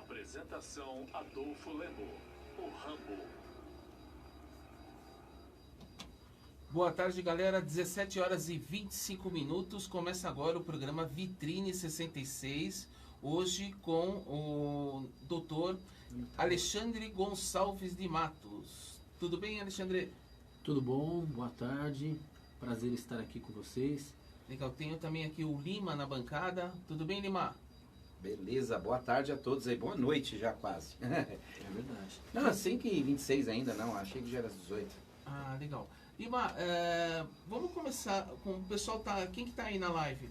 Apresentação Adolfo Lemo, o Rambo. Boa tarde, galera. 17 horas e 25 minutos. Começa agora o programa Vitrine 66. Hoje com o Dr. Alexandre Gonçalves de Matos. Tudo bem, Alexandre? Tudo bom, boa tarde. Prazer estar aqui com vocês. Legal, tenho também aqui o Lima na bancada. Tudo bem, Lima? Beleza, boa tarde a todos aí. Boa noite já quase. É verdade. Não, 5h26 ainda não, achei que já era às 18. Ah, legal. Lima, vamos começar com o pessoal, quem que tá aí na live?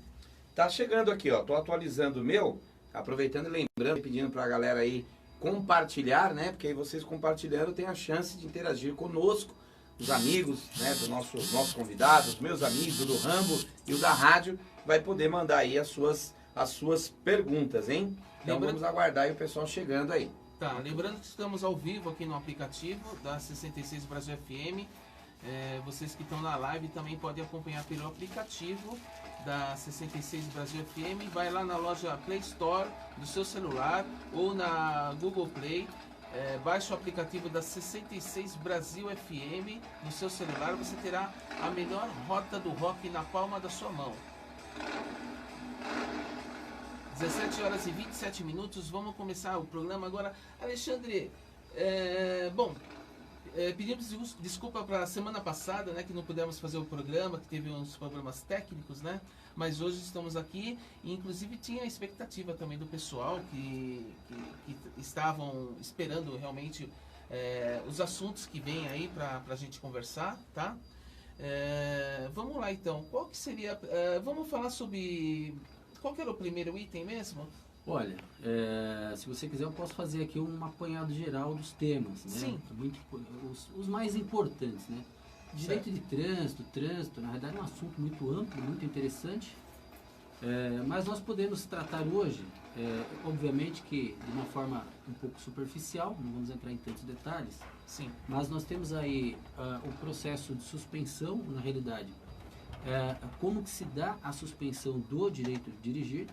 Tá chegando aqui, ó. Tô atualizando o meu, aproveitando e lembrando e pedindo pra galera aí compartilhar, né? Porque aí vocês compartilhando tem a chance de interagir conosco, os amigos, né, do nosso convidado, os meus amigos, o do Rambo e o da rádio, vai poder mandar aí as suas perguntas, hein? Então vamos aguardar aí o pessoal chegando aí. Tá, lembrando que estamos ao vivo aqui no aplicativo da 66 Brasil FM. Vocês que estão na live também podem acompanhar pelo aplicativo da 66 Brasil FM. Vai lá na loja Play Store do seu celular ou na Google Play. Baixe o aplicativo da 66 Brasil FM no seu celular. Você terá a melhor rota do rock na palma da sua mão. 17 horas e 27 minutos. Vamos começar o programa agora. Alexandre, pedimos desculpa para a semana passada, né, que não pudemos fazer o programa, que teve uns problemas técnicos, né? Mas hoje estamos aqui e inclusive tinha a expectativa também do pessoal que estavam esperando realmente os assuntos que vêm aí para a gente conversar, tá? Vamos lá então. Qual que seria? Vamos falar sobre qual que era o primeiro item mesmo? Olha, se você quiser eu posso fazer aqui um apanhado geral dos temas, né? Sim. Os mais importantes, né? Direito de trânsito, na verdade é um assunto muito amplo, muito interessante, mas nós podemos tratar hoje, obviamente que de uma forma um pouco superficial, não vamos entrar em tantos detalhes. Sim. Mas nós temos aí o processo de suspensão, na realidade, como que se dá a suspensão do direito de dirigir,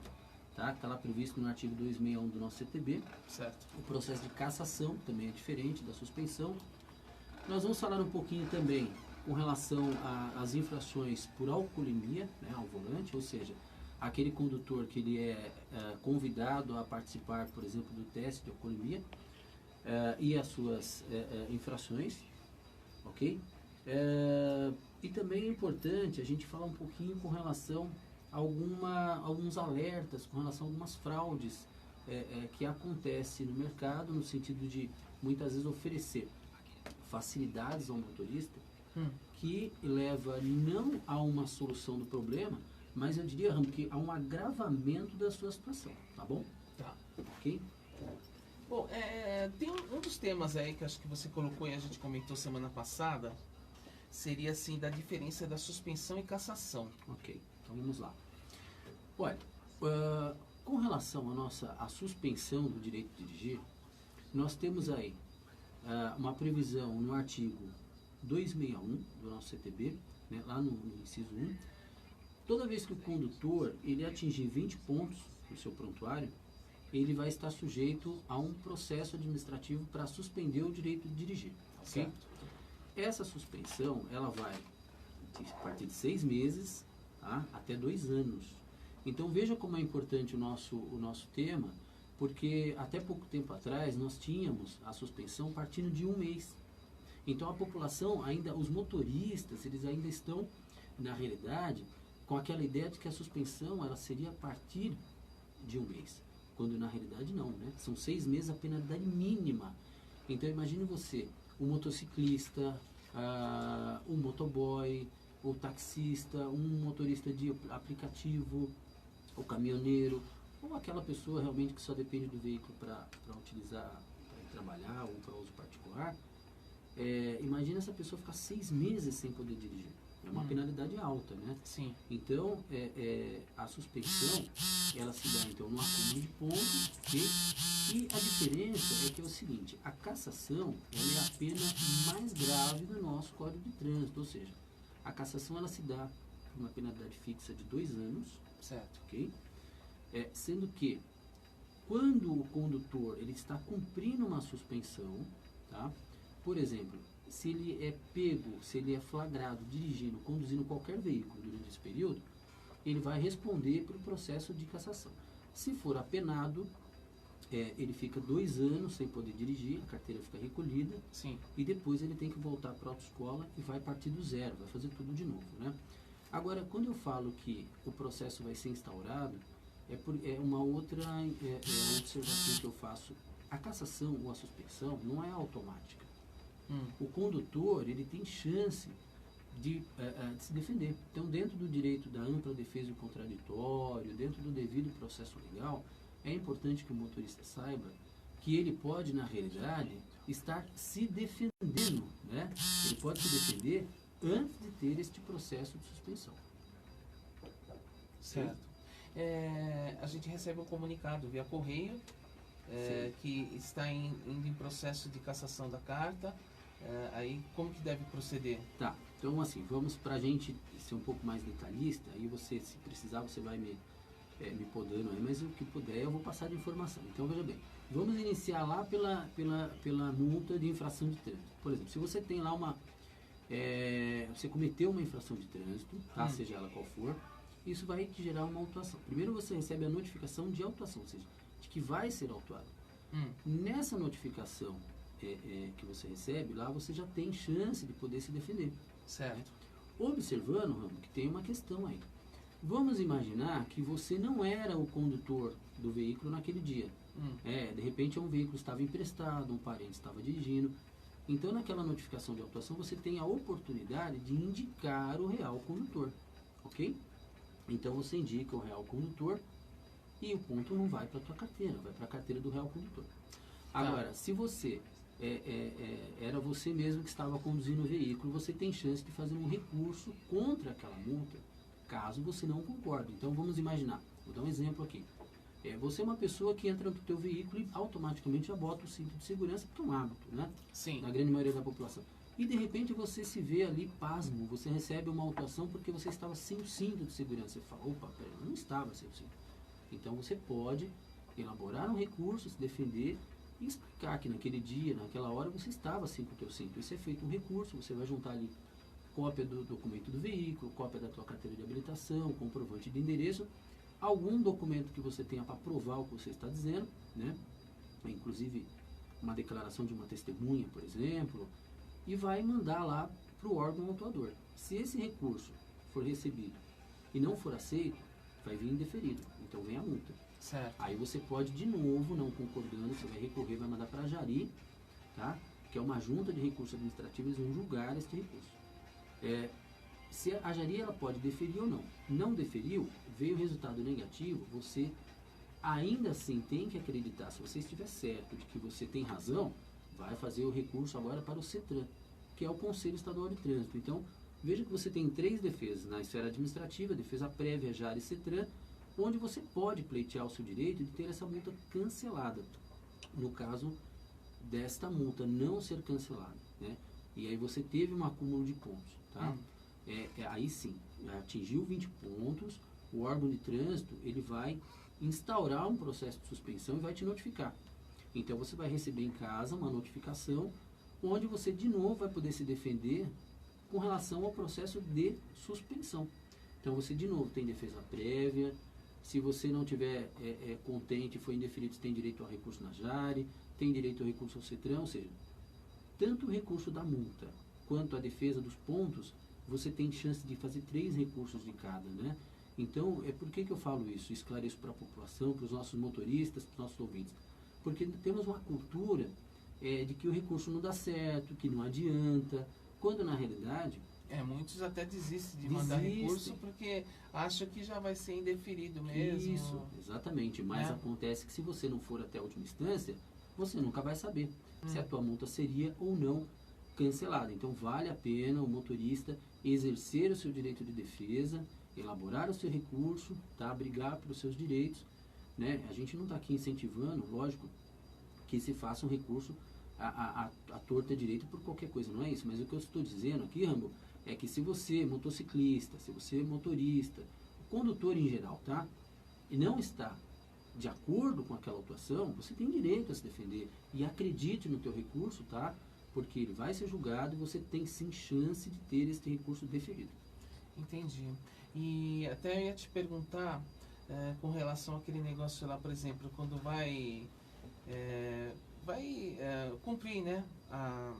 tá? Está lá previsto no artigo 261 do nosso CTB. Certo. O processo de cassação também é diferente da suspensão. Nós vamos falar um pouquinho também com relação às infrações por alcoolemia, né, ao volante, ou seja, aquele condutor que ele é convidado a participar, por exemplo, do teste de alcoolemia e as suas infrações, ok? E também é importante a gente falar um pouquinho com relação a alguns alertas, com relação a algumas fraudes que acontecem no mercado, no sentido de muitas vezes oferecer facilidades ao motorista que leva não a uma solução do problema, mas eu diria, Rambo, que a um agravamento da sua situação, tá bom? Tá. Ok? Bom, tem um dos temas aí que acho que você colocou e a gente comentou semana passada, seria assim, da diferença da suspensão e cassação. Ok, então vamos lá. Olha, com relação à suspensão do direito de dirigir, nós temos aí uma previsão no artigo 261 do nosso CTB, né, lá no inciso 1. Toda vez que o condutor ele atingir 20 pontos no seu prontuário, ele vai estar sujeito a um processo administrativo para suspender o direito de dirigir. Okay? Certo. Essa suspensão ela vai a partir de 6 meses, tá, até 2 anos. Então veja como é importante o nosso tema, porque até pouco tempo atrás nós tínhamos a suspensão partindo de 1 mês. Então a população ainda, os motoristas, eles ainda estão, na realidade, com aquela ideia de que a suspensão ela seria a partir de 1 mês. Quando na realidade não, né? São 6 meses a penalidade mínima. Então imagine você, o motociclista, o motoboy, o taxista, um motorista de aplicativo, o caminhoneiro, ou aquela pessoa realmente que só depende do veículo para utilizar, para ir trabalhar ou para uso particular. Imagina essa pessoa ficar 6 meses sem poder dirigir. É uma penalidade alta, né? Sim. Então, a suspensão, ela se dá então no acúmulo de pontos, okay? E a diferença é que é o seguinte, a cassação ela é a pena mais grave do nosso Código de Trânsito, ou seja, a cassação ela se dá por uma penalidade fixa de 2 anos, Certo. ok? Sendo que Quando o condutor ele está cumprindo uma suspensão, tá? Por exemplo, se ele é pego, se ele é flagrado dirigindo, conduzindo qualquer veículo durante esse período, ele vai responder pelo processo de cassação. Se for apenado, ele fica 2 anos sem poder dirigir, a carteira fica recolhida, Sim. e depois ele tem que voltar para a autoescola e vai partir do zero, vai fazer tudo de novo, né? Agora, quando eu falo que o processo vai ser instaurado, é uma outra observação que eu faço. A cassação ou a suspensão não é automática. O condutor, ele tem chance de se defender. Então, dentro do direito da ampla defesa do contraditório, dentro do devido processo legal, é importante que o motorista saiba que ele pode, na realidade, estar se defendendo, né? Ele pode se defender antes de ter este processo de suspensão. Certo. A gente recebe um comunicado via correio que está indo em processo de cassação da carta. Aí, como que deve proceder? Tá, então assim, vamos pra gente ser um pouco mais detalhista, aí você, se precisar, você vai me podando aí, mas o que puder eu vou passar de informação. Então, veja bem, vamos iniciar lá pela multa de infração de trânsito. Por exemplo, se você tem lá você cometeu uma infração de trânsito, tá? Seja ela qual for, isso vai te gerar uma autuação. Primeiro você recebe a notificação de autuação, ou seja, de que vai ser autuado. Nessa notificação que você recebe, lá você já tem chance de poder se defender. Certo. Observando, Ramo, que tem uma questão aí. Vamos imaginar que você não era o condutor do veículo naquele dia. De repente um veículo estava emprestado, um parente estava dirigindo. Então, naquela notificação de autuação, você tem a oportunidade de indicar o real condutor, ok? Então, você indica o real condutor e o ponto não vai para a tua carteira, vai para a carteira do real condutor. Agora, se você era você mesmo que estava conduzindo o veículo, você tem chance de fazer um recurso contra aquela multa, caso você não concorde. Então, vamos imaginar, vou dar um exemplo aqui. Você é uma pessoa que entra no teu veículo e automaticamente já bota o cinto de segurança, porque é um hábito, né? Sim. Na grande maioria da população. E de repente você se vê ali pasmo, você recebe uma autuação porque você estava sem o cinto de segurança. Você fala, opa, peraí, eu não estava sem o cinto. Então você pode elaborar um recurso, se defender e explicar que naquele dia, naquela hora, você estava sem o teu cinto. Isso é feito um recurso, você vai juntar ali cópia do documento do veículo, cópia da tua carteira de habilitação, comprovante de endereço, algum documento que você tenha para provar o que você está dizendo, né? Inclusive uma declaração de uma testemunha, por exemplo, e vai mandar lá para o órgão autuador. Se esse recurso for recebido e não for aceito, vai vir indeferido, então vem a multa. Certo. Aí você pode, de novo, não concordando, você vai recorrer, vai mandar para a Jari, tá? Que é uma junta de recursos administrativos, eles vão julgar este recurso. Se a Jari ela pode deferir ou não. Não deferiu, veio o resultado negativo, você ainda assim tem que acreditar, se você estiver certo de que você tem razão, vai fazer o recurso agora para o CETRAN, que é o Conselho Estadual de Trânsito. Então, veja que você tem 3 defesas na esfera administrativa, defesa prévia, Jari e CETRAN, onde você pode pleitear o seu direito de ter essa multa cancelada, no caso desta multa não ser cancelada, né? E aí você teve um acúmulo de pontos, tá? Aí sim, atingiu 20 pontos, o órgão de trânsito ele vai instaurar um processo de suspensão e vai te notificar. Então você vai receber em casa uma notificação onde você de novo vai poder se defender com relação ao processo de suspensão. Então você de novo tem defesa prévia, se você não tiver contente, foi indeferido, você tem direito ao recurso na Jari, tem direito ao recurso ao CETRAN, ou seja, tanto o recurso da multa quanto a defesa dos pontos, você tem chance de fazer 3 recursos de cada, né? Então, por que eu falo isso? Esclareço para a população, para os nossos motoristas, para os nossos ouvintes. Porque temos uma cultura de que o recurso não dá certo, que não adianta, quando na realidade... Muitos até desistem de mandar recurso porque acham que já vai ser indeferido mesmo. Isso, exatamente. Mas acontece que se você não for até a última instância, você nunca vai saber se a tua multa seria ou não cancelada. Então vale a pena o motorista exercer o seu direito de defesa, elaborar o seu recurso, tá? Brigar pelos seus direitos, né? A gente não está aqui incentivando, lógico, que se faça um recurso à torta direito por qualquer coisa, não é isso. Mas o que eu estou dizendo aqui, Rambo, é que se você, motociclista, se você, motorista, condutor em geral, tá? E não está de acordo com aquela autuação, você tem direito a se defender. E acredite no teu recurso, tá? Porque ele vai ser julgado e você tem sim chance de ter esse recurso deferido. Entendi. E até eu ia te perguntar, com relação àquele negócio lá, por exemplo, quando vai cumprir, né, a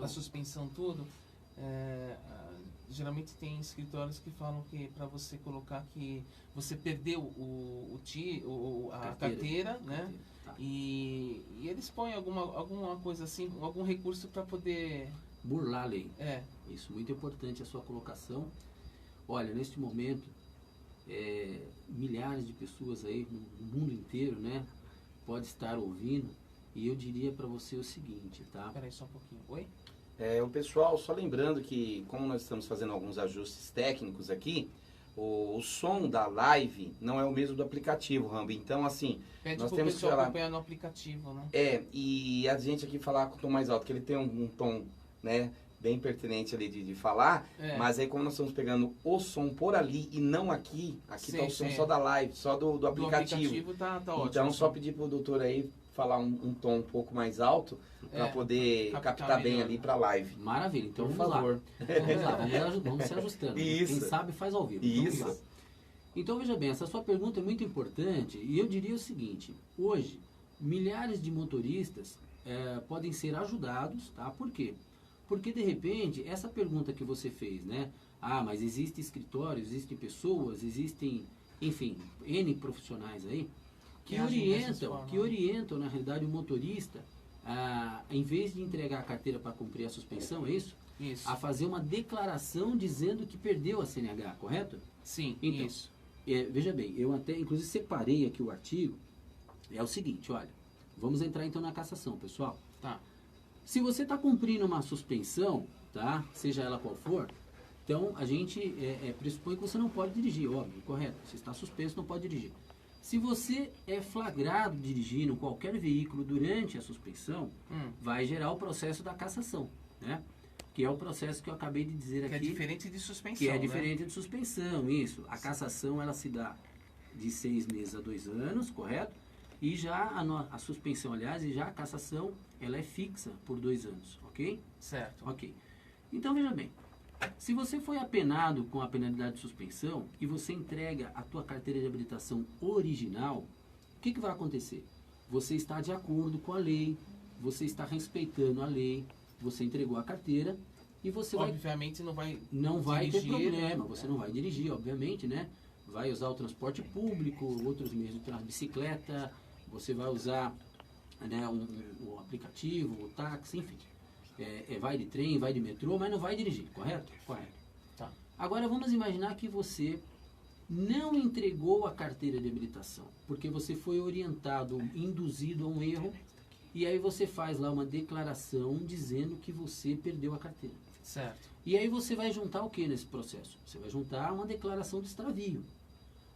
suspensão, tudo, geralmente tem escritórios que falam que para você colocar que você perdeu a carteira, né? Tá. E eles põem alguma coisa assim, algum recurso para poder Burlar a lei. É. Isso, muito importante a sua colocação. Olha, neste momento, milhares de pessoas aí no mundo inteiro, né, pode estar ouvindo, e eu diria para você o seguinte, tá? Peraí só um pouquinho. Oi? O pessoal, só lembrando que, como nós estamos fazendo alguns ajustes técnicos aqui, o som da live não é o mesmo do aplicativo, Rambo. Então, assim, Pede nós pro temos que pessoal falar... acompanhar no aplicativo, né? E a gente aqui falar com o tom mais alto, que ele tem um tom, né, bem pertinente ali de falar, mas aí como nós estamos pegando o som por ali e não aqui Sim, tá o som sim. só da live, só do aplicativo. Do aplicativo tá ótimo. Então, só pedir pro doutor aí falar um tom um pouco mais alto para poder captar bem melhor. ali para live. Maravilha, então Por vamos favor. lá, vamos se ajustando. Isso. Quem sabe faz ao vivo. Isso. Vamos lá. Então veja bem, essa sua pergunta é muito importante e eu diria o seguinte, hoje milhares de motoristas podem ser ajudados, tá? Por quê? Porque de repente, essa pergunta que você fez, né? Ah, mas existem escritórios, existem pessoas, existem, enfim, N profissionais aí, que orientam, na realidade, o motorista, em vez de entregar a carteira para cumprir a suspensão, é isso? Isso. A fazer uma declaração dizendo que perdeu a CNH, correto? Sim, Então, isso. Veja bem, eu até, inclusive, separei aqui o artigo. É o seguinte, olha, vamos entrar então na cassação, pessoal. Tá. Se você está cumprindo uma suspensão, tá? Seja ela qual for, então a gente pressupõe que você não pode dirigir, óbvio, correto? Você está suspenso, não pode dirigir. Se você é flagrado dirigindo qualquer veículo durante a suspensão, vai gerar o processo da cassação, né? Que é o processo que eu acabei de dizer aqui. Que é diferente de suspensão, Que é né? diferente de suspensão, isso. A cassação, ela se dá de 6 meses a 2 anos, correto? E já a suspensão, aliás, e já a cassação, ela é fixa por 2 anos, ok? Certo. Ok. Então, veja bem, se você foi apenado com a penalidade de suspensão e você entrega a tua carteira de habilitação original, o que vai acontecer? Você está de acordo com a lei, você está respeitando a lei, você entregou a carteira e você obviamente não vai ter dirigir, problema, você não vai dirigir, obviamente, né? Vai usar o transporte público, outros meios de bicicleta, você vai usar, né, o aplicativo, o táxi, enfim. Vai de trem, vai de metrô, mas não vai dirigir, correto? Correto. Tá. Agora vamos imaginar que você não entregou a carteira de habilitação, porque você foi orientado, induzido a um erro, e aí você faz lá uma declaração dizendo que você perdeu a carteira. Certo. E aí você vai juntar o que nesse processo? Você vai juntar uma declaração de extravio.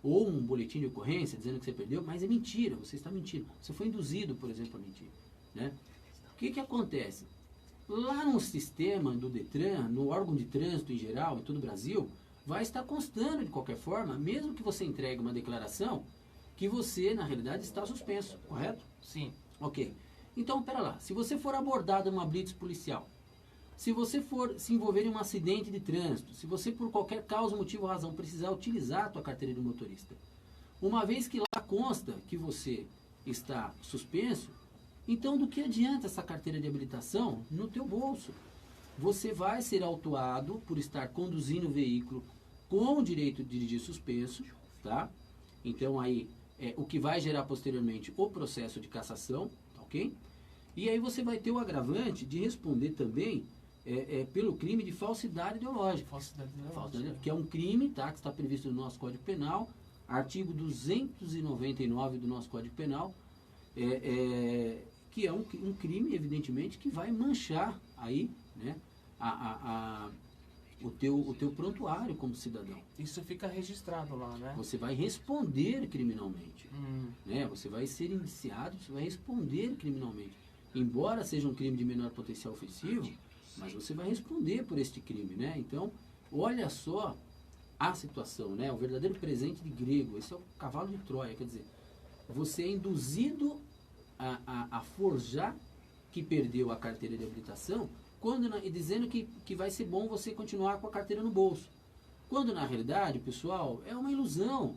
Ou um boletim de ocorrência dizendo que você perdeu, mas é mentira, você está mentindo. Você foi induzido, por exemplo, a mentir. Né? O que acontece? Lá no sistema do Detran, no órgão de trânsito em geral, em todo o Brasil, vai estar constando de qualquer forma, mesmo que você entregue uma declaração, que você, na realidade, está suspenso, correto? Sim. Ok. Então, pera lá, se você for abordado em uma blitz policial, se você for se envolver em um acidente de trânsito, se você por qualquer causa, motivo ou razão precisar utilizar a tua carteira de motorista, uma vez que lá consta que você está suspenso, então do que adianta essa carteira de habilitação no teu bolso? Você vai ser autuado por estar conduzindo o veículo com o direito de dirigir suspenso, tá? Então aí o que vai gerar posteriormente o processo de cassação, ok? E aí você vai ter o agravante de responder também pelo crime de falsidade ideológica. Falsidade ideológica. Que é um crime, tá? Que está previsto no nosso Código Penal, artigo 299 do nosso Código Penal, que é um crime, evidentemente, que vai manchar aí, né, o teu prontuário como cidadão. Isso fica registrado lá, né? Você vai responder criminalmente. Né? Você vai ser indiciado, você vai responder criminalmente. Embora seja um crime de menor potencial ofensivo, mas você vai responder por este crime, né? Então, olha só a situação, né? O verdadeiro presente de grego. Esse é o cavalo de Troia, quer dizer, você é induzido a forjar que perdeu a carteira de habilitação, e dizendo que vai ser bom você continuar com a carteira no bolso. Quando na realidade, pessoal, é uma ilusão.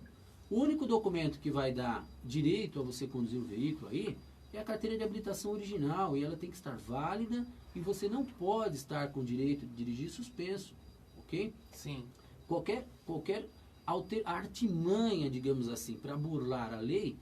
O único documento que vai dar direito a você conduzir o veículo aí é a carteira de habilitação original, e ela tem que estar válida, e você não pode estar com direito de dirigir suspenso, ok? Sim. Qualquer artimanha, digamos assim, para burlar a lei,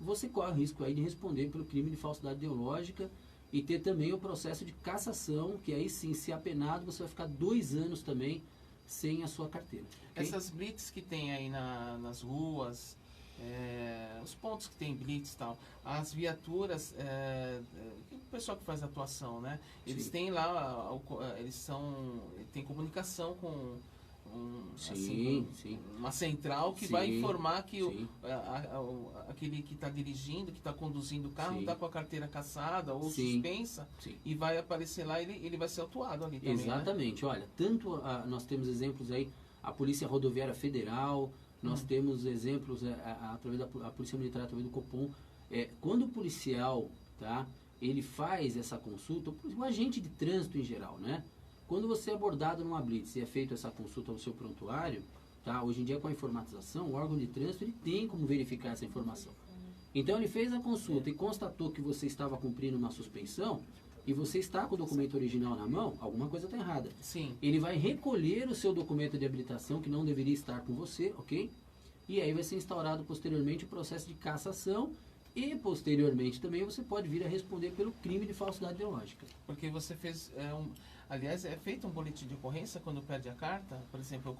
você corre o risco aí de responder pelo crime de falsidade ideológica e ter também o processo de cassação, que aí sim, se apenado, você vai ficar 2 anos também sem a sua carteira. Okay? Essas blitz que tem aí nas ruas, os pontos que tem blitz e tal, as viaturas, o pessoal que faz atuação, né? Eles Sim. têm lá, tem comunicação com Sim, sim. uma central que Sim, vai informar que sim. aquele que está dirigindo, que está conduzindo o carro, Sim. está com a carteira cassada ou Sim. suspensa, Sim. e vai aparecer lá, ele vai ser autuado ali também, né? Exatamente. Olha, nós temos exemplos aí, a Polícia Rodoviária Federal, nós temos exemplos através da Polícia Militar, através do Copom. Quando o policial, tá, ele faz essa consulta, o agente de trânsito em geral, né? Quando você é abordado numa blitz e é feita essa consulta ao seu prontuário, tá? Hoje em dia com a informatização, o órgão de trânsito ele tem como verificar essa informação. Então ele fez a consulta e constatou que você estava cumprindo uma suspensão e você está com o documento original na mão, alguma coisa está errada. Sim. Ele vai recolher o seu documento de habilitação que não deveria estar com você, ok? E aí vai ser instaurado posteriormente o processo de cassação e posteriormente também você pode vir a responder pelo crime de falsidade ideológica. Porque você fez, aliás, é feito um boletim de ocorrência quando perde a carta, por exemplo,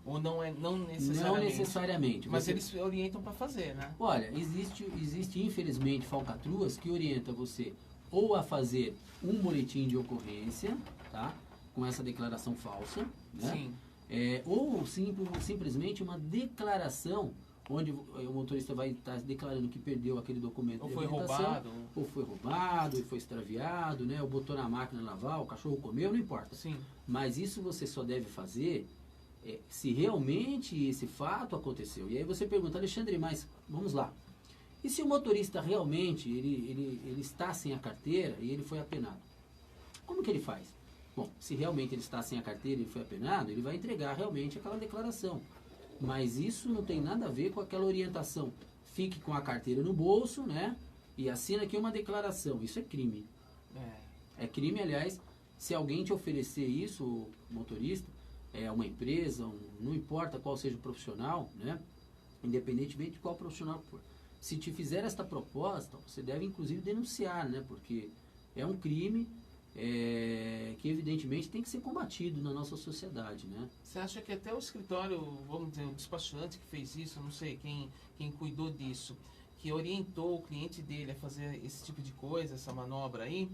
ou não necessariamente. Não necessariamente. Mas você- eles orientam para fazer, né? Olha, existe infelizmente falcatruas que orienta você ou a fazer um boletim de ocorrência, tá? Com essa declaração falsa, né? Sim. Ou simplesmente uma declaração onde o motorista vai estar declarando que perdeu aquele documento Ou de foi habilitação, roubado. ou foi roubado, ou foi extraviado, né? Ou botou na máquina lavar, o cachorro comeu, não importa. Sim. Mas isso você só deve fazer se realmente esse fato aconteceu. E aí você pergunta, Alexandre, mas vamos lá. E se o motorista realmente ele está sem a carteira e ele foi apenado? Como que ele faz? Bom, se realmente ele está sem a carteira e ele foi apenado, ele vai entregar realmente aquela declaração. Mas isso não tem nada a ver com aquela orientação. Fique com a carteira no bolso, né? E assina aqui uma declaração. Isso é crime. É crime, aliás, se alguém te oferecer isso, o motorista, uma empresa, não importa qual seja o profissional, né? Independentemente de qual profissional for. Se te fizer esta proposta, você deve inclusive denunciar, né? Porque é um crime que evidentemente tem que ser combatido na nossa sociedade, né? Você acha que até o escritório, vamos dizer, o despachante que fez isso, não sei quem cuidou disso, que orientou o cliente dele a fazer esse tipo de coisa, essa manobra aí,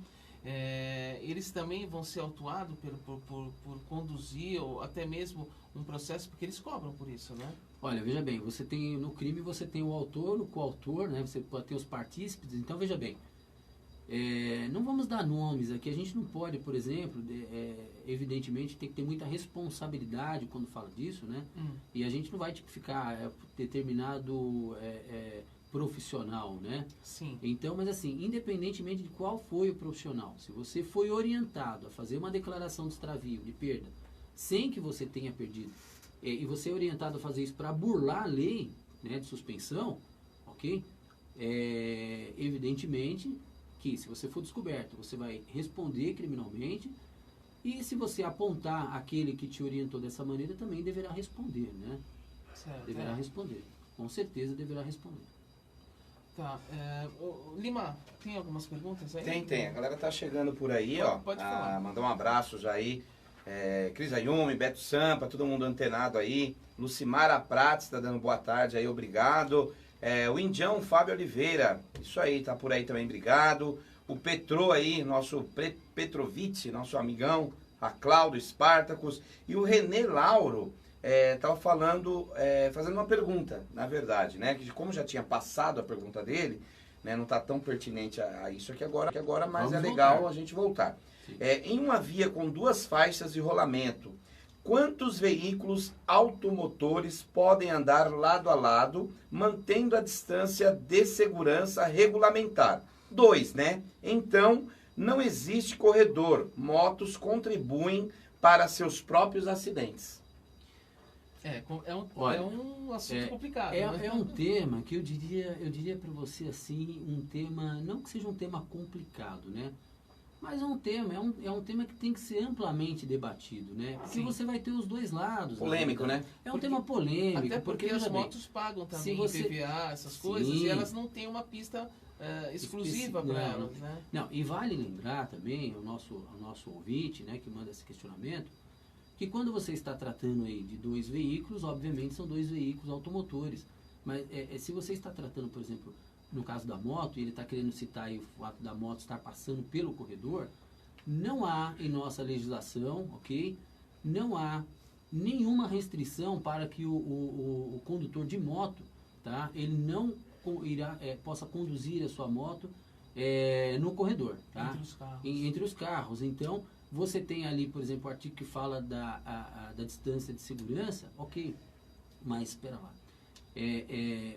eles também vão ser autuados por conduzir ou até mesmo um processo, porque eles cobram por isso, né? Olha, veja bem, no crime você tem o autor, o coautor, né? Você pode ter os partícipes, então veja bem, não vamos dar nomes aqui, a gente não pode, por exemplo, evidentemente tem que ter muita responsabilidade quando fala disso, né? E a gente não vai tipificar determinado profissional, né? Sim. Então, mas assim, independentemente de qual foi o profissional, se você foi orientado a fazer uma declaração de extravio, de perda, sem que você tenha perdido, e você é orientado a fazer isso para burlar a lei, né, de suspensão, ok? Evidentemente que se você for descoberto, você vai responder criminalmente, e se você apontar aquele que te orientou dessa maneira, também deverá responder, né? Certo. Deverá responder. Com certeza deverá responder. Tá. Lima, tem algumas perguntas aí? Tem. A galera tá chegando por aí, ó. Pode falar. Mandar um abraço já aí. Cris Ayumi, Beto Sampa, todo mundo antenado aí. Lucimara Prates tá dando boa tarde aí, obrigado. O Indião Fábio Oliveira, isso aí, tá por aí também, obrigado. O Petro aí, nosso Petrovic, nosso amigão. A Cláudio Espartacus. E o Renê Lauro tava falando, fazendo uma pergunta, na verdade, né? Que como já tinha passado a pergunta dele, né, não tá tão pertinente a isso aqui agora, mas Vamos é legal voltar. a gente voltar. Sim. Em uma via com 2 faixas de rolamento, Quantos veículos automotores podem andar lado a lado, mantendo a distância de segurança regulamentar? 2, né? Então, não existe corredor. Motos contribuem para seus próprios acidentes. É um assunto complicado. É um tema que eu diria para você assim, um tema, não que seja um tema complicado, né? Mas é um tema que tem que ser amplamente debatido, né? Porque você vai ter os dois lados. Polêmico, né? É um tema polêmico. Até porque as motos pagam também IPVA, essas coisas, e elas não têm uma pista exclusiva para elas, né? Não, e vale lembrar também ao nosso ouvinte, né, que manda esse questionamento, que quando você está tratando aí de dois veículos, obviamente são dois veículos automotores. Mas se você está tratando, por exemplo, no caso da moto, e ele está querendo citar aí o fato da moto estar passando pelo corredor, não há em nossa legislação, ok? Não há nenhuma restrição para que o condutor de moto, tá? Ele não possa conduzir a sua moto no corredor, tá? Entre os carros. Entre os carros. Então, você tem ali, por exemplo, o artigo que fala da distância de segurança, ok, mas espera lá.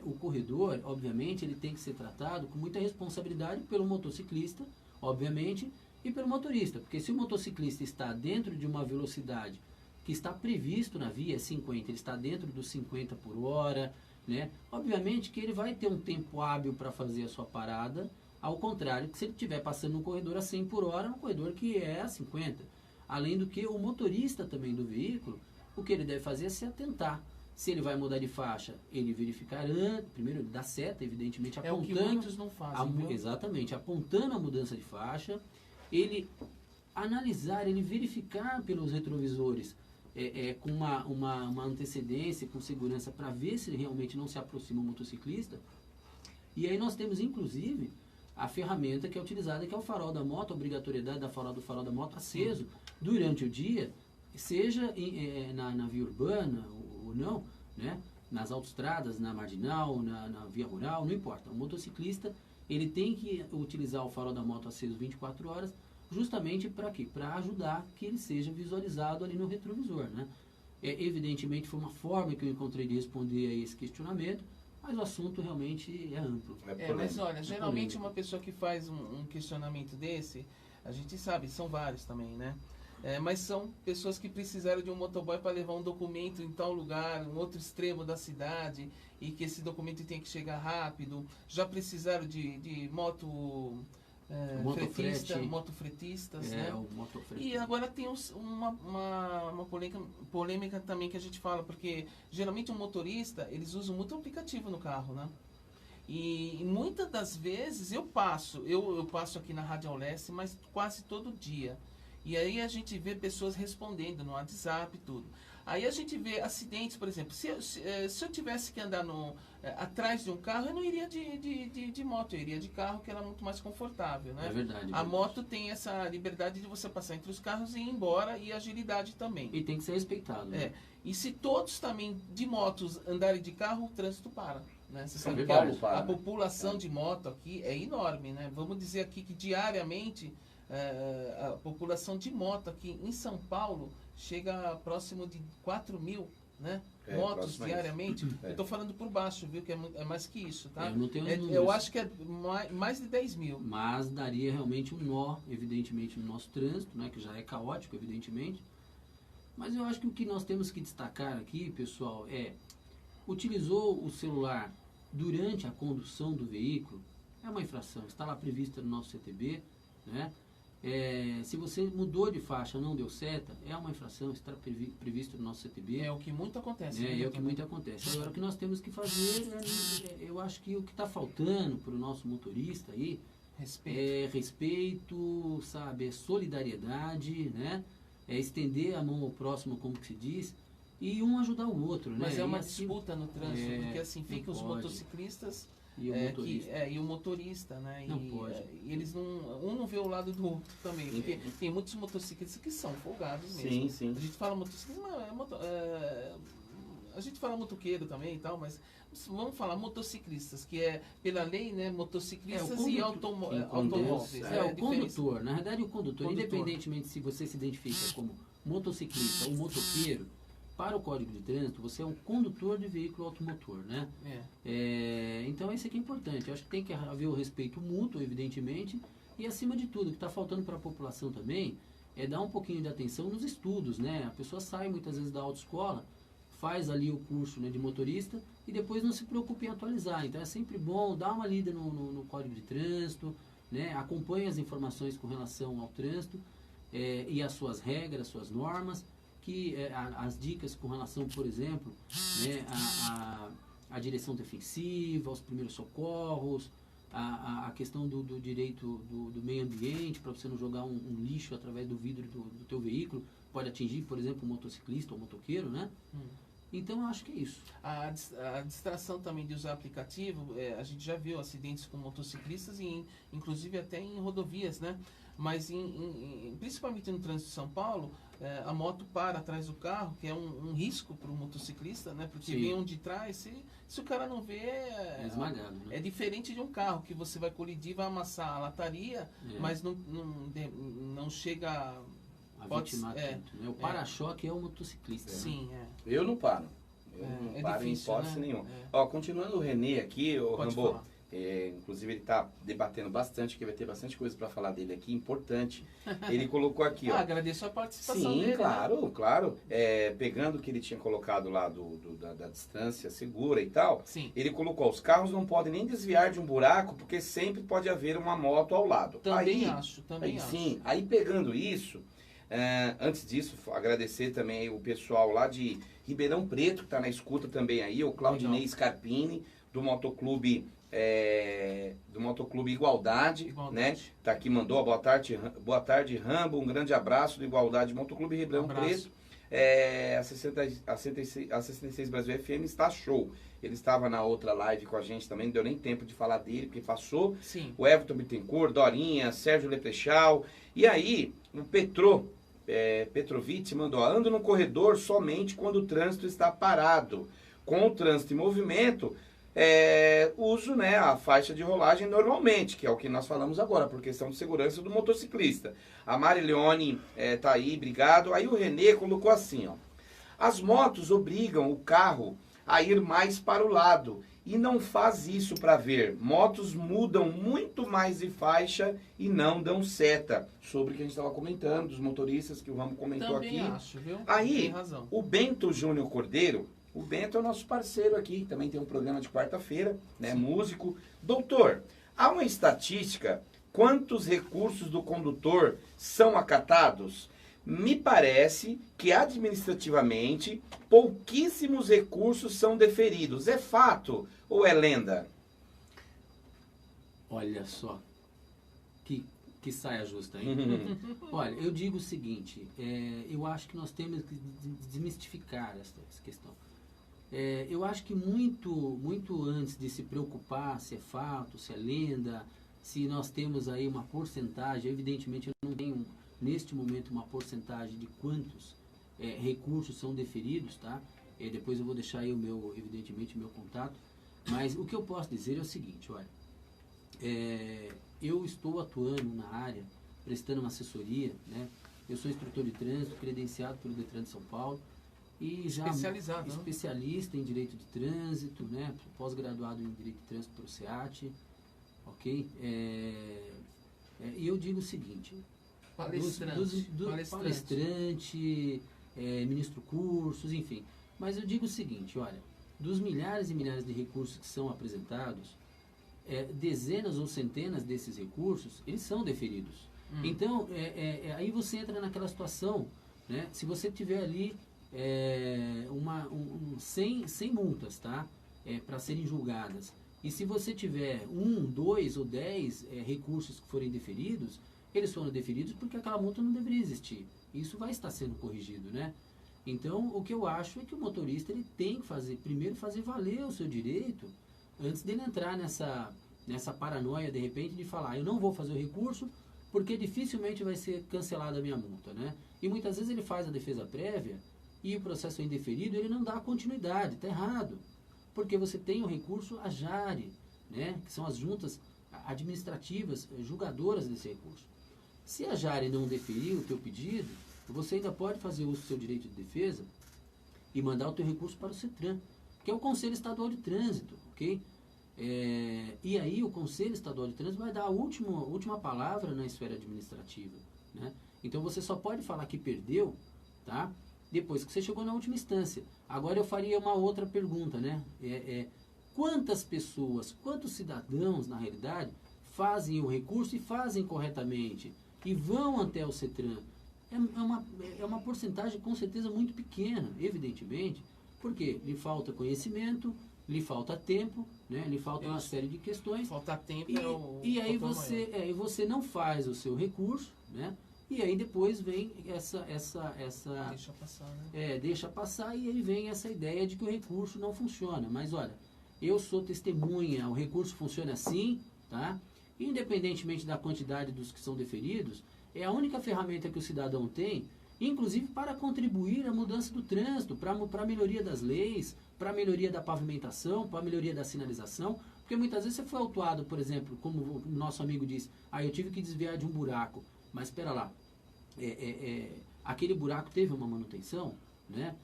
O corredor, obviamente, ele tem que ser tratado com muita responsabilidade pelo motociclista, obviamente, e pelo motorista. Porque se o motociclista está dentro de uma velocidade que está previsto na via, 50, ele está dentro dos 50 por hora, né? Obviamente que ele vai ter um tempo hábil para fazer a sua parada, ao contrário que se ele estiver passando um corredor a 100 por hora, um corredor que é a 50. Além do que o motorista também do veículo, o que ele deve fazer é se atentar. Se ele vai mudar de faixa, ele verificar antes, primeiro ele dá seta, evidentemente, apontando... É o que muitos não fazem, exatamente, apontando a mudança de faixa, ele analisar, ele verificar pelos retrovisores, com uma antecedência, com segurança, para ver se realmente não se aproxima o motociclista. E aí nós temos, inclusive, a ferramenta que é utilizada, que é o farol da moto, a obrigatoriedade do farol da moto aceso durante o dia, seja na via urbana ou não, né? Nas autoestradas, na marginal, na via rural, não importa. O motociclista, ele tem que utilizar o farol da moto aceso 24 horas, justamente para quê? Para ajudar que ele seja visualizado ali no retrovisor, né? Evidentemente foi uma forma que eu encontrei de responder a esse questionamento, mas o assunto realmente é amplo. Mas olha, geralmente uma pessoa que faz um questionamento desse, a gente sabe, são vários também, né? Mas são pessoas que precisaram de um motoboy para levar um documento em tal lugar, um outro extremo da cidade, e que esse documento tem que chegar rápido. Já precisaram de motofretistas, né? E agora tem uma polêmica também que a gente fala, porque geralmente um motorista, eles usam muito aplicativo no carro, né? E muitas das vezes eu passo aqui na Rádio Leste, mas quase todo dia. E aí a gente vê pessoas respondendo no WhatsApp e tudo. Aí a gente vê acidentes, por exemplo, se eu tivesse que andar atrás de um carro, eu não iria de moto, eu iria de carro, que era muito mais confortável, né? É verdade. A moto tem essa liberdade de você passar entre os carros e ir embora, e agilidade também. E tem que ser respeitado, né? E se todos também de motos andarem de carro, o trânsito para. Né? Você sabe que a população de moto aqui é enorme, né? Vamos dizer aqui que diariamente... a população de moto aqui em São Paulo chega próximo de 4 mil, né? Motos diariamente. Eu estou falando por baixo, viu? Que é mais que isso, tá? Eu não tenho eu acho que é mais de 10 mil. Mas daria realmente um nó, evidentemente, no nosso trânsito, né? Que já é caótico, evidentemente. Mas eu acho que o que nós temos que destacar aqui, pessoal, utilizou o celular durante a condução do veículo, é uma infração, está lá prevista no nosso CTB, né? Se você mudou de faixa, não deu seta, é uma infração, está previsto no nosso CTB. É o que muito acontece. É o que muito acontece. Agora, o que nós temos que fazer, eu acho que o que está faltando para o nosso motorista aí é respeito, sabe, é solidariedade, né? É estender a mão ao próximo, como que se diz, e um ajudar o outro, né? Mas é uma assim, disputa no trânsito, porque assim, ficam os motociclistas... E o motorista. E o motorista, né? Não pode. E eles não vê o lado do outro também. Porque tem muitos motociclistas que são folgados mesmo. Sim, sim. A gente fala motociclista, a gente fala motoqueiro também e tal, mas vamos falar motociclistas, que é pela lei, né? Motociclistas e automóveis. O condutor. Na verdade, o condutor, independentemente se você se identifica como motociclista ou motoqueiro, para o Código de Trânsito, você é um condutor de veículo automotor, né? Então, isso aqui é importante. Eu acho que tem que haver o respeito mútuo, evidentemente, e, acima de tudo, o que está faltando para a população também é dar um pouquinho de atenção nos estudos, né? A pessoa sai, muitas vezes, da autoescola, faz ali o curso, né, de motorista e depois não se preocupa em atualizar. Então, é sempre bom dar uma lida no Código de Trânsito, né? Acompanhe as informações com relação ao trânsito e as suas regras, suas normas, que as dicas com relação, por exemplo, né, a direção defensiva, aos primeiros socorros, a questão do direito do meio ambiente, para você não jogar um lixo através do vidro do teu veículo, pode atingir, por exemplo, um motociclista ou um motoqueiro, né? Então, eu acho que é isso. A distração também de usar aplicativo, a gente já viu acidentes com motociclistas, inclusive até em rodovias, né? Mas principalmente no trânsito de São Paulo, a moto para atrás do carro, que é um risco para o motociclista, né? Porque Sim. vem um de trás, se o cara não vê, É esmagado, né? é diferente de um carro, que você vai colidir, vai amassar a lataria, mas não chega a vitimar tanto, né? O para-choque é o motociclista. Sim, né? Eu não paro. Eu não paro difícil, em hipótese né? nenhuma. Ó, continuando o Renê aqui, o Pode Rambo, falar. inclusive ele está debatendo bastante, que vai ter bastante coisa para falar dele aqui, importante. Ele colocou aqui, ó. Agradeço a participação Sim, dele. claro, claro. Pegando o que ele tinha colocado lá da distância segura e tal, Sim. ele colocou, os carros não podem nem desviar de um buraco, porque sempre pode haver uma moto ao lado. Também acho. Sim, aí pegando isso, antes disso, agradecer também o pessoal lá de Ribeirão Preto, que está na escuta também aí, o Claudinei Scarpini, do Motoclube Igualdade, né? Tá aqui, mandou boa tarde, Rambo, um grande abraço do Igualdade Motoclube Ribeirão Preto. A 66 Brasil FM está show. Ele estava na outra live com a gente também, não deu nem tempo de falar dele, porque passou. Sim. O Everton Bittencourt, Dorinha, Sérgio Leprechal. E aí, o Petrovic mandou, ando no corredor somente quando o trânsito está parado. Com o trânsito em movimento, uso, né, a faixa de rolagem normalmente, que é o que nós falamos agora, por questão de segurança do motociclista. A Mari Leone tá aí, obrigado. Aí o Renê colocou assim, ó. As motos obrigam o carro a ir mais para o lado e não faz isso para ver. Motos mudam muito mais de faixa e não dão seta. Sobre o que a gente estava comentando, dos motoristas que o Ramo comentou Também aqui. acho, viu? Aí, Tem razão. o Bento Júnior Cordeiro, o Bento é o nosso parceiro aqui, também tem um programa de quarta-feira, né, músico. Doutor, há uma estatística, quantos recursos do condutor são acatados? Me parece que administrativamente pouquíssimos recursos são deferidos. É fato ou é lenda? Olha só, que saia justa, hein? Olha, eu digo o seguinte, eu acho que nós temos que desmistificar essa questão. Eu acho que muito antes de se preocupar se é fato, se é lenda, se nós temos aí uma porcentagem, evidentemente eu não tenho neste momento uma porcentagem de quantos recursos são deferidos, tá? Depois eu vou deixar aí evidentemente o meu contato, mas o que eu posso dizer é o seguinte, olha, eu estou atuando na área, prestando uma assessoria, né? Eu sou instrutor de trânsito, credenciado pelo Detran de São Paulo, e já especialista em direito de trânsito, né? Pós-graduado em direito de trânsito pelo SEAT, ok? E eu digo o seguinte, palestrante, ministro cursos, enfim. Mas eu digo o seguinte, olha, dos milhares e milhares de recursos que são apresentados, dezenas ou centenas desses recursos, eles são deferidos. Então, aí você entra naquela situação, né? Se você tiver ali 100 multas, tá? Para serem julgadas, e se você tiver 1, 2 ou 10 recursos que forem deferidos, eles foram deferidos porque aquela multa não deveria existir. Isso vai estar sendo corrigido, né? Então, o que eu acho é que o motorista ele tem que primeiro fazer valer o seu direito antes dele entrar nessa paranoia, de repente, de falar, eu não vou fazer o recurso porque dificilmente vai ser cancelada a minha multa, né? E muitas vezes ele faz a defesa prévia e o processo é indeferido, ele não dá continuidade, está errado. Porque você tem o recurso a JARE, né? Que são as juntas administrativas julgadoras desse recurso. Se a JARE não deferir o teu pedido, você ainda pode fazer uso do seu direito de defesa e mandar o teu recurso para o CETRAN, que é o Conselho Estadual de Trânsito, ok? E aí o Conselho Estadual de Trânsito vai dar a última palavra na esfera administrativa, né? Então você só pode falar que perdeu, tá? Depois que você chegou na última instância. Agora eu faria uma outra pergunta, né? Quantas pessoas, quantos cidadãos, na realidade, fazem o recurso e fazem corretamente e vão até o CETRAN? É uma porcentagem com certeza muito pequena, evidentemente, porque lhe falta conhecimento, lhe falta tempo, né? Lhe falta uma série de questões. Faltar tempo e aí você não faz o seu recurso, né? E aí depois vem essa deixa passar, né? Deixa passar, e aí vem essa ideia de que o recurso não funciona. Mas olha, eu sou testemunha, o recurso funciona assim, tá? Independentemente da quantidade dos que são deferidos, é a única ferramenta que o cidadão tem, inclusive para contribuir à mudança do trânsito, para a melhoria das leis, para a melhoria da pavimentação, para a melhoria da sinalização, porque muitas vezes você foi autuado, por exemplo, como o nosso amigo disse, eu tive que desviar de um buraco, mas espera lá, aquele buraco teve uma manutenção, né?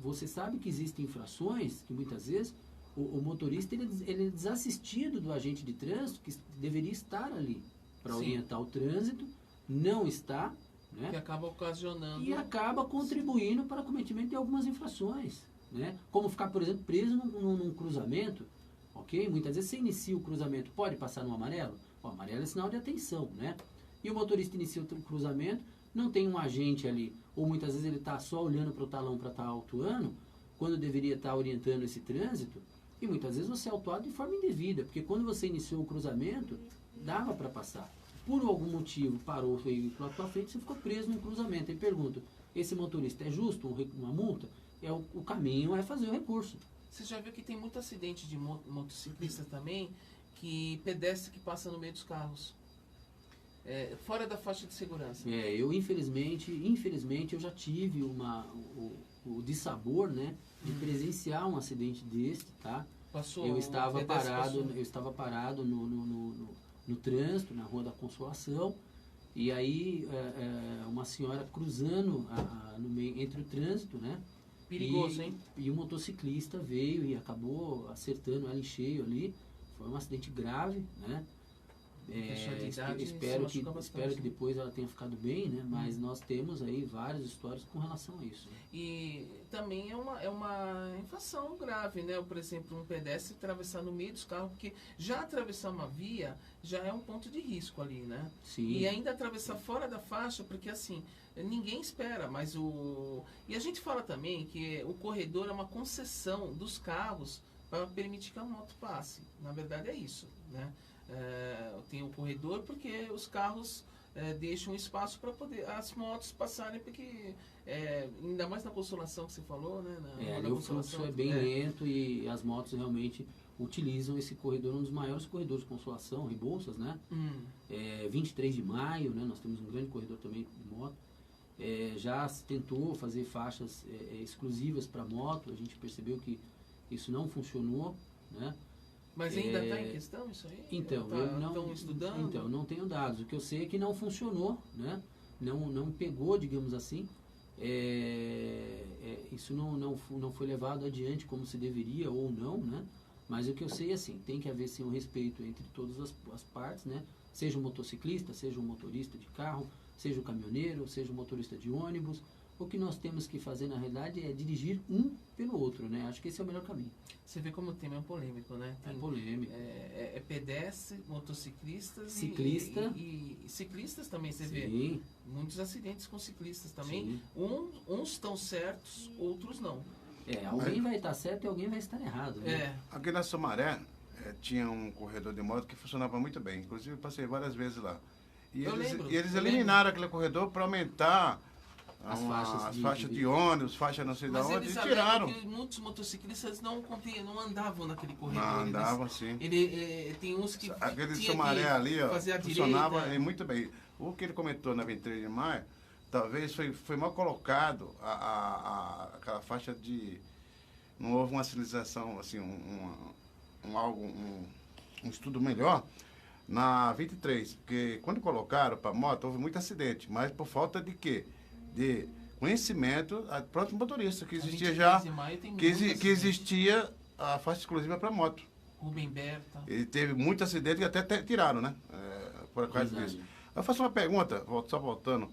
Você sabe que existem infrações que muitas vezes o motorista ele é desassistido do agente de trânsito que deveria estar ali para orientar o trânsito, não está, né? Que acaba ocasionando... E acaba contribuindo para o cometimento de algumas infrações, né? Como ficar, por exemplo, preso num cruzamento, ok? Muitas vezes você inicia o cruzamento, pode passar no amarelo? O amarelo é sinal de atenção, né? E o motorista inicia o cruzamento, não tem um agente ali, ou muitas vezes ele está só olhando para o talão para estar autuando, quando deveria estar orientando esse trânsito, e muitas vezes você é autuado de forma indevida, porque quando você iniciou o cruzamento, dava para passar. Por algum motivo parou o veículo à tua frente, você ficou preso num cruzamento. E pergunta, esse motorista é justo uma multa? O caminho é fazer o recurso. Você já viu que tem muito acidente de motociclista também, que pedestre que passa no meio dos carros. Fora da faixa de segurança. Eu infelizmente eu já tive o dissabor, né, de presenciar um acidente desse, tá? Eu estava parado no trânsito, na Rua da Consolação, e aí uma senhora cruzando no meio, entre o trânsito, né? Perigoso, hein? E o motociclista veio e acabou acertando ela em cheio ali. Foi um acidente grave, né? Espero que depois ela tenha ficado bem, né? Mas nós temos aí várias histórias com relação a isso. E também é uma infração grave, né? Por exemplo, um pedestre atravessar no meio dos carros, porque já atravessar uma via já é um ponto de risco ali, né? Sim. E ainda atravessar fora da faixa, porque assim, ninguém espera, mas E a gente fala também que o corredor é uma concessão dos carros para permitir que a moto passe. Na verdade é isso, né? Tem o corredor porque os carros deixam espaço para poder as motos passarem, porque ainda mais na Consolação que você falou, né? O fluxo é bem lento e as motos realmente utilizam esse corredor, um dos maiores corredores de Consolação, Rebouças, né? 23 de maio, né? Nós temos um grande corredor também de moto. Já se tentou fazer faixas exclusivas para moto, a gente percebeu que isso não funcionou, né? Mas ainda está em questão isso aí? Então, estão estudando? Então, eu não tenho dados. O que eu sei é que não funcionou, né? Não pegou, digamos assim. Isso não foi levado adiante como se deveria ou não, né? Mas o que eu sei é assim, tem que haver sim um respeito entre todas as partes, né? Seja o motociclista, seja o motorista de carro, seja o caminhoneiro, seja o motorista de ônibus. O que nós temos que fazer, na realidade, é dirigir um pelo outro, né? Acho que esse é o melhor caminho. Você vê como o tema é polêmico, né? É polêmico. Pedestre, motociclistas ciclista. E ciclistas também, você Sim. vê. Muitos acidentes com ciclistas também. Uns estão certos, outros não. Alguém vai estar certo e alguém vai estar errado, né? Aqui na Sumaré, tinha um corredor de moto que funcionava muito bem. Inclusive, eu passei várias vezes lá. E eles eliminaram aquele corredor para aumentar as faixas de ônibus, faixa não sei da onde, e tiraram. Que muitos motociclistas não andavam naquele corredor. Não, andavam sim. Tem uns que aquele tinha Sumaré que ali, ó, fazer a funcionava direita. muito bem. O que ele comentou na 23 de maio, talvez foi mal colocado aquela faixa de... Não houve uma sinalização, assim, um estudo melhor na 23, porque quando colocaram para moto, houve muito acidente, mas por falta de quê? de conhecimento a próprio motorista, que existia 23 já, de maio tem que, muito que existia a faixa exclusiva para moto. Rubem Berta. Ele teve muito acidente que até tiraram, né? Por causa disso. Eu faço uma pergunta, só voltando.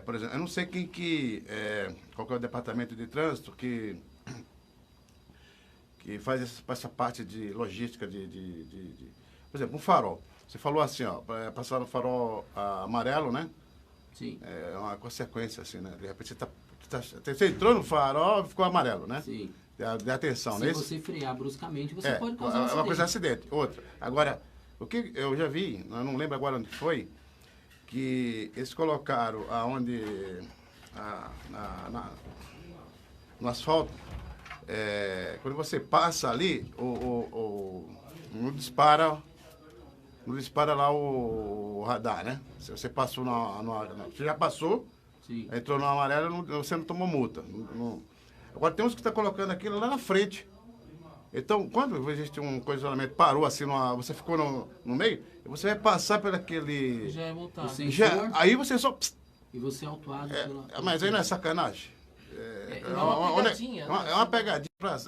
Por exemplo, eu não sei qual que é o departamento de trânsito que faz essa parte de logística por exemplo, um farol. Você falou assim, ó, passar no farol amarelo, né? Sim. É uma consequência, assim, né? De repente você entrou no farol e ficou amarelo, né? Sim. De atenção, Se você frear bruscamente, você pode causar um acidente. Uma coisa é acidente. Outra. Agora, o que eu já vi, eu não lembro agora onde foi, que eles colocaram aonde no asfalto, quando você passa ali, não dispara lá o radar, né? Se você passou você já passou, sim, entrou no amarelo, você não tomou multa. Agora tem uns que estão colocando aquilo lá na frente. Então, quando existe um condicionamento, parou assim, você ficou no meio, você vai passar por aquele... Já é multado. Aí você só... E você é autuado mas aí não é sacanagem? É uma pegadinha. É uma pegadinha pra...